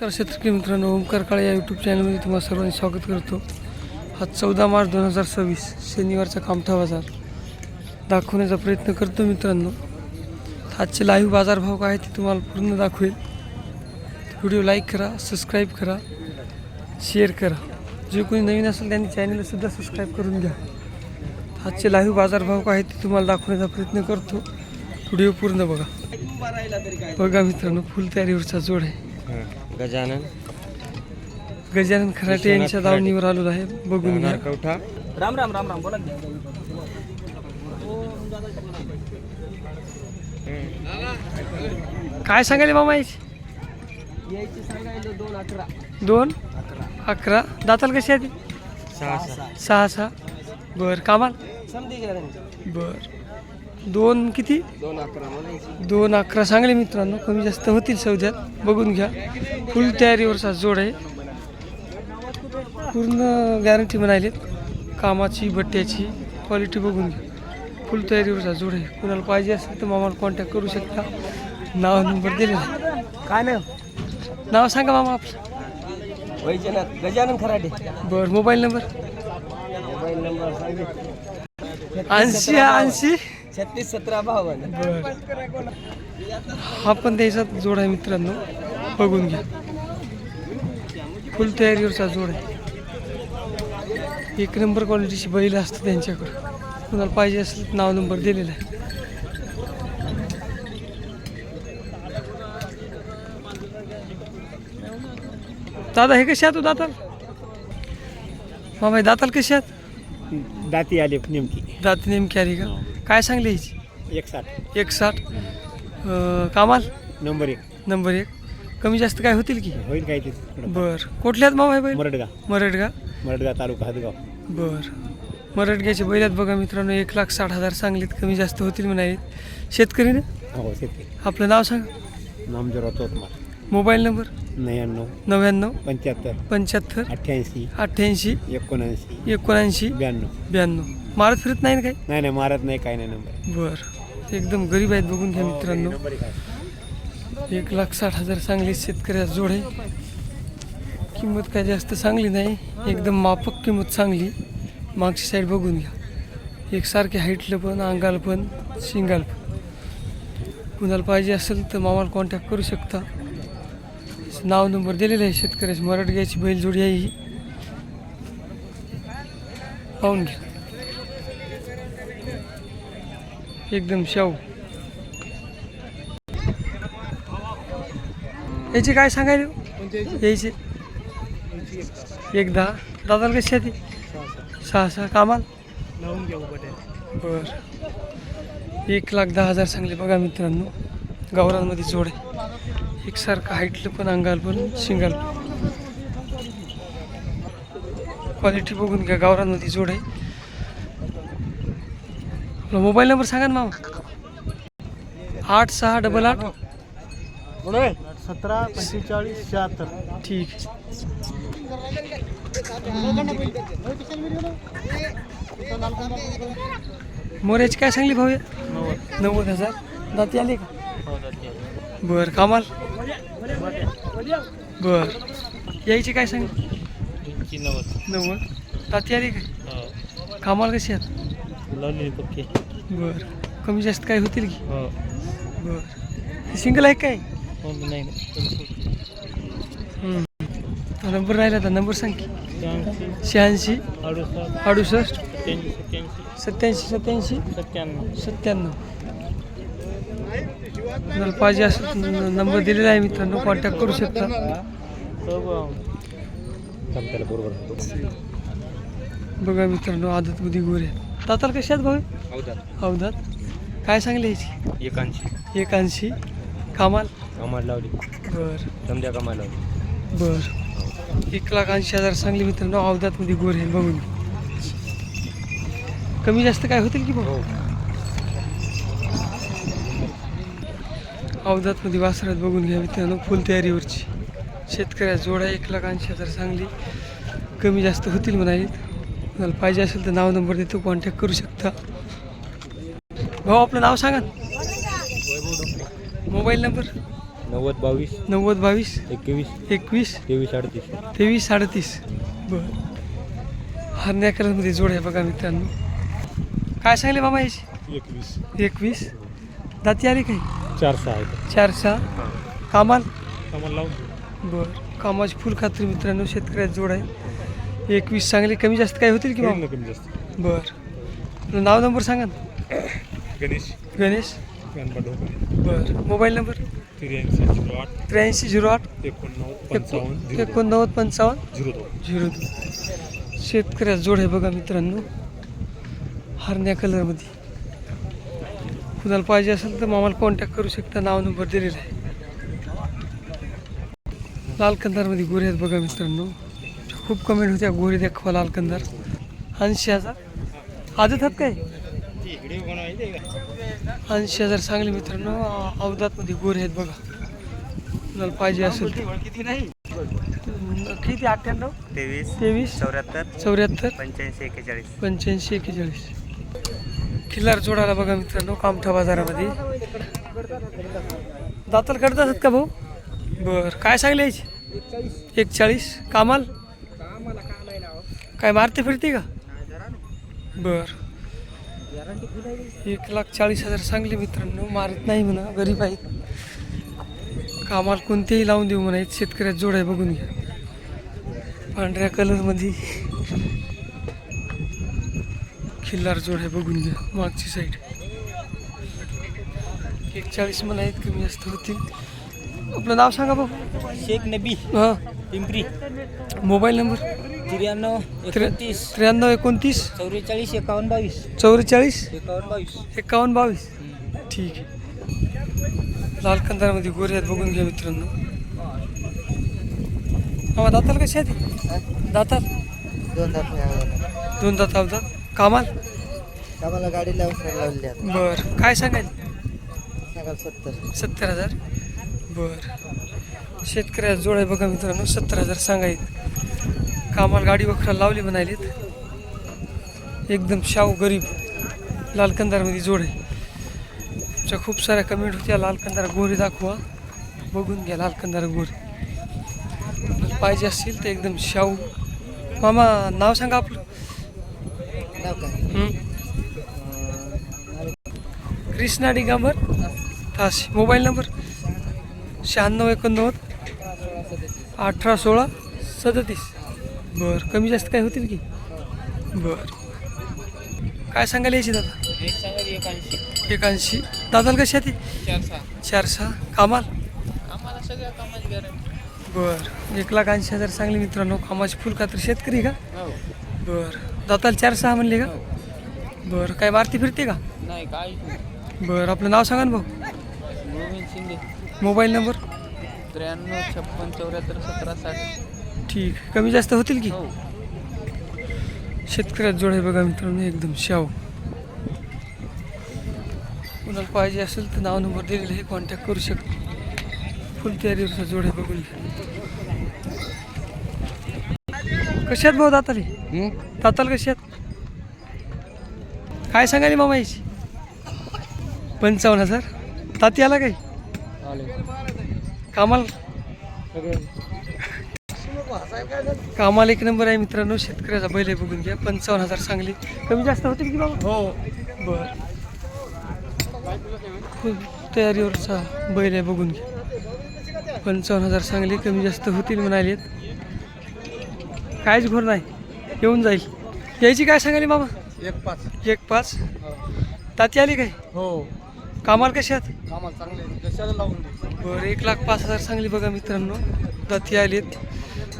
शेतकरी मित्रांनो, ओमकार काळे या यूट्यूब चॅनलमध्ये तुम्हाला सर्वांनी स्वागत करतो. हा 14 मार्च 2026 शनिवारचा कामठा बाजार दाखवण्याचा प्रयत्न करतो मित्रांनो. आजचे लाईव्ह बाजारभाव काय ते तुम्हाला पूर्ण दाखवेल. व्हिडिओ लाईक करा, सबस्क्राईब करा, शेअर करा. जे कोणी नवीन असेल त्यांनी चॅनलसुद्धा सबस्क्राईब करून घ्या. आजचे लाईव्ह बाजारभाव काय ते तुम्हाला दाखवण्याचा प्रयत्न करतो. व्हिडिओ पूर्ण बघा. बघा मित्रांनो, फुल तयारीवरचा जोड आहे. गजानन खराटे यांच्या दावणीवर आलेलो आहे. बघून घ्या. राम राम राम राम बोला. काय सांगायले मामा याची? यायची सांगायला 211. 211. दाताल कशी आहे ती? 6. बर. कामाल समधी गॅरंटी. बर. 2 किती? 211 सांगले मित्रांनो. कमी जास्त होतील सौद्यात. बघून घ्या. फुल तयारीवरचा जोड आहे. पूर्ण गॅरंटी म्हणालेत. कामाची, बट्ट्याची क्वालिटी बघून घ्या. फुल तयारीवरचा जोड आहे. कुणाला पाहिजे असेल तर मामाला कॉन्टॅक्ट करू शकता. नाव नंबर दिलेला आहे. काय नाव सांगा मामा आपलं. वैजनाथ गजानन खराटे. बरं. Mobile number? मोबाईल नंबर सांगितलं 80 36 17 52. बरं. हा पण त्याचा जोड आहे मित्रांनो. बघून घ्या. फुल तयारीवरचा जोड आहे. 1 नंबर क्वालिटीची बैल असते त्यांच्याकडं. कुणाला पाहिजे असेल तर नाव नंबर दिलेला आहे. दादा हे कसे आहात तू? दाताल मामा, दाताल कसे आहात? दाती आले नेमकी. दाती नेमकी आली का? काय सांगली हिची? 61. कामाल नंबर 1. कमी जास्त काय होतील की? होईल काय ते. बर. कुठल्यात मामा हे बैल? मरडगा मरडगा तालुका हदगाव. बर. मरडग्याचे बैल आहेत बघा मित्रांनो. 1,60,000 सांगलीत. कमी जास्त होतील म्हणाले. शेतकरी ना? हो शेतकरी. आपलं नाव सांगा. नामजोरा तोतमार. Mobile number? 99 75 75 88 88 79 79 92. मारत फिरत नाही ना काही? नाही मारत नाही काय नाही नंबर. बर. एकदम गरीब आहेत. बघून घ्या मित्रांनो. 1,60,000 सांगली शेतकऱ्याचा जोड आहे. किंमत काय जास्त चांगली नाही. एकदम माफक किंमत चांगली. मागची साईड बघून घ्या. एकसारखे हाईटलं पण, अंगाला पण, शिंगाल पण. कुणाला पाहिजे असेल तर मामाला कॉन्टॅक्ट करू शकता. नाव नंबर दिलेला आहे शेतकऱ्याची. मराठग्याची बैल जोडी आहे ही. पाहून घ्या. एकदम शाहू. याची काय सांगायला? यायची 1,10. दादाला कशी आहे ती? 6. कामाल? बर. 1,10,000 सांगले बघा मित्रांनो. गावरांमध्ये जोड आहे. एकसारखं हाईटलं पण, अंगाला पण, शिंगाल पण. क्वालिटी बघून घ्या. गावरांमध्ये जोड आहे. आपला मोबाईल नंबर सांगा ना मामा. 8688 17 45 76. ठीक. मोऱ्याची काय सांगली भाऊ? 90,000. दाती आली का? बर. कामाल? बर. यायची काय सांगली? 90. दाती आली का? कामाल कशी आहेत? बर. कमी जास्त काय होतील की? बर. सिंगल आहे काय? नंबर राहिला तर नंबर सांग की. 86 68 87 97. जर पाहिजे असेल नंबर दिलेला आहे मित्रांनो. कॉन्टॅक्ट करू शकता. बघा मित्रांनो, आदतमध्ये गोरे. दाताल कशी आहेत भाऊ? अवधात. काय सांगले याची? 81. कामाल लावली. बर. समजा कामाल लावली. बर. 1,80,000 सांगली मित्रांनो. अवधातमध्ये गोरे बघून. कमी जास्त काय होतील की भाऊ? अवधातमध्ये वासरात बघून घ्या मित्रांनो. फुल तयारीवरची शेतकऱ्या जोडा. 1,80,000 सांगली. कमी जास्त होतील म्हणाले. तुम्हाला पाहिजे असेल तर नाव नंबर देतो. कॉन्टॅक्ट करू शकता. भाऊ आपलं नाव सांगा. Mobile number? 90 22 90 22 21 21 23 38 23 37. बरं. हरण्या कलरमध्ये जोड आहे बघा मित्रांनो. काय सांगले मामा याची? 21 21. दाती आली काही? 4 6 आहेत 4 6. कामाल? आम्हाला लावून बरं. कामाची फुल खात्री मित्रांनो, शेतकऱ्याची जोड आहे. 21 चांगली, कमी जास्त काय होतील की मामा? कमी जास्त. बरं. आपलं नाव नंबर सांगा ना. गणेश गणेश. गणपत बरं. Mobile number? 83 08 83 08 89 55 89 55 02 02. शेतकऱ्याचा जोड आहे बघा मित्रांनो, हरण्या कलरमध्ये. कुणाला पाहिजे असेल तर मामाला कॉन्टॅक्ट करू शकता, नाव नंबर दिलेला आहे. लाल कंदारमध्ये गोरे आहेत बघा मित्रांनो. खूप कमेंट होत्या, गोरे दाखवा लाल कंदार. 80,000 आदत आहेत काय? 80,000 चांगले मित्रांनो, अवधातमध्ये गोरे आहेत बघा. कुणाला पाहिजे असेल तर. किती 98 23 74 74 85 41 85 41. खिल्लार जोडाला बघा मित्रांनो, कामठा बाजारामध्ये. दाताल करतात का भाऊ? बरं. काय सांगले याची? 41. कामाल? काय मारते फिरते का? बरं. 1,40,000 सांगले मित्रांनो, मारत नाही म्हणा, गरीब आहेत. कामाला कोणतेही लावून देऊ म्हणायत. शेतकऱ्यात जोड आहे, बघून घ्या. पांढऱ्या कलरमध्ये खिल्लार जोड आहे, बघून घ्या. मागची साईड 1,40 म्हणायत, कमी जास्त होतील. आपलं नाव सांगा भाऊ. शेख नबी हां. पिंपरी. Mobile number? 93 29 93 29 44 51 22 44 51 22 51 22. ठीक आहे. लाल कंदारमध्ये गोरे आहेत, बघून घ्या मित्रांनो. आम्हा दाताल कशी आहे? दाताल 2 दात 2 दात अवधात. कामाल? आम्हाला गाडी लावली बरं. काय सांगाल? 70 70,000. बरं. शेतकऱ्याचा जोड आहे बघा मित्रांनो, 70,000 सांगायत. कामाला गाडी वखरा लावली म्हणालीत. एकदम शाहू गरीब लाल कंदारमध्ये जोड आहे. तुमच्या खूप साऱ्या कमेंट होत्या, लाल कंदार गोरी दाखवा, बघून घ्या. लाल कंदार गोरी पाहिजे असतील तर एकदम शाहू. मामा नाव सांगा आपलं. कृष्णा डिगांबर तास. Mobile number? 96 89 18 16 37. बरं. कमी जास्त काय होतील की? बरं. काय सांगायला यायची दादा? 81. दादाला कशी आहे ती? 4 6. कामाल? बरं. 1,80,000 चांगले मित्रांनो, कामाची फुल खात्री. शेतकरी का? बरं. दाताला 4 6 म्हणले का? बरं. काय मारती फिरते का? नाही काय बरं. आपलं नाव सांगा ना भाऊ. गोविंद शिंदे. Mobile number? 93 56 74 17 60. ठीक. कमी जास्त होतील की? हो. शेतकऱ्यात जोड आहे बघा मित्रांनो, एकदम शाव. कुणाला पाहिजे असेल तर नाव नंबर दिलेला आहे, कॉन्टॅक्ट करू शकतो. फुल तयारीवरचा जोड आहे, बघून कशात भाऊ दाताले? दाताल कशात? काय सांगाली मामा याची? 55,000. ताती आला काही? कामाल? कामाला एक नंबर आहे मित्रांनो, शेतकऱ्याचा बैल आहे, बघून घ्या. 55,000 चांगली. कमी जास्त होतील की बाबा? हो. बरं. फुल तयारीवरचा बैल आहे, बघून घ्या. 55,000 चांगली, कमी जास्त होतील म्हणालेत. काहीच घोर नाही, येऊन जाईल. यायची काय सांगाली मामा? 1,5. ताती आली काय? हो. कामाला कशी आहात? कामाला चांगले कशाला लावून दे. बरं. 1,05,000 चांगली बघा मित्रांनो, दाती आलीत.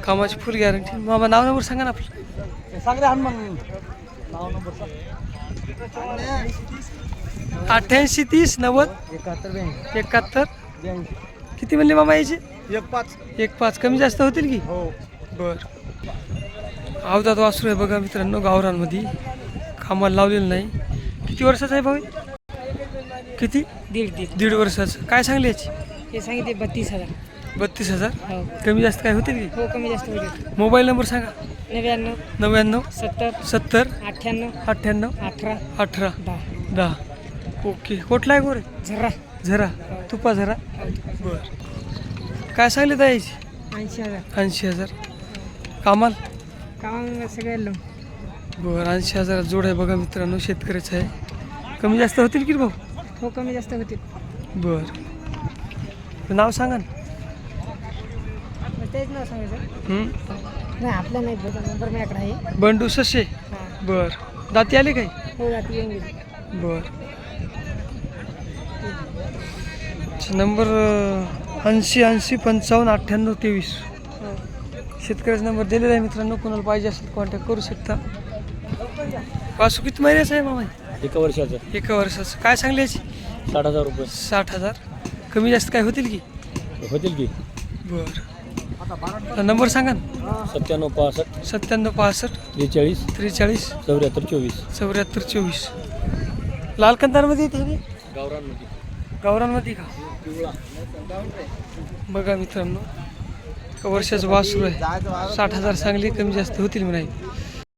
कामाची फुल गॅरंटी. मामा नाव नंबर सांगा ना आपलं. सांग रे हनुमान. नाव नंबर सांग. 88 30 90 71 71. 82. किती म्हणले मामा यायचे? 1 1,5. कमी जास्त होतील की? हो. बरं. अवधात वासरू आहे बघा मित्रांनो, गावरांमध्ये. कामाला लावलेलं नाही. किती वर्षाचं आहे भाऊ? किती? 1.5 वर्षाचं. काय सांगले याची? हे सांगितले 32,000. 32,000. हो. कमी जास्त काय होतील की? हो, कमी जास्त होईल. मोबाईल नंबर सांगा. 99 99 70 70 98 98 18 18 10. 10. ओके. कुठला आहे गोरे? झरा. झरा. तुपा झरा. बरं. काय सांगले द्यायची 80,000 80,000. कामाल कामा सगळ्याला बरं 80,000 जोड आहे बघा मित्रांनो, शेतकऱ्याचं आहे. कमी जास्त होतील की रे भाऊ? हो कमी जास्त होतील. बरं नाव सांगा ना. तेच नाव सांगायचं हं? नाही आपलं नाही नंबर माझ्याकडे आहे. बंडू सशे. हां बरं दाती आले काय? हो जाती येऊन गेली. बरं नंबर 80 80 55 98 23. हो शेतकऱ्याचा नंबर दिलेला आहे मित्रांनो, कोणाला पाहिजे असेल कॉन्टॅक्ट करू शकता. वासू किती महिन्याचं आहे मामा? 1 वर्षाचं. 1 वर्षाचं. काय सांगले याची? 60,000 रुपये 60,000. कमी जास्त काय होतील की? होतील की. बरं नंबर सांगा ना. 97 65 97 65 43 43 74 24. 74 24. लाल कंदारमध्ये येते हे? गावरांमध्ये गावरांमध्ये का? बघा मित्रांनो, 1 वर्षाचं वासरू आहे. 60,000 सांगली, कमी जास्त होतील म्हणाय.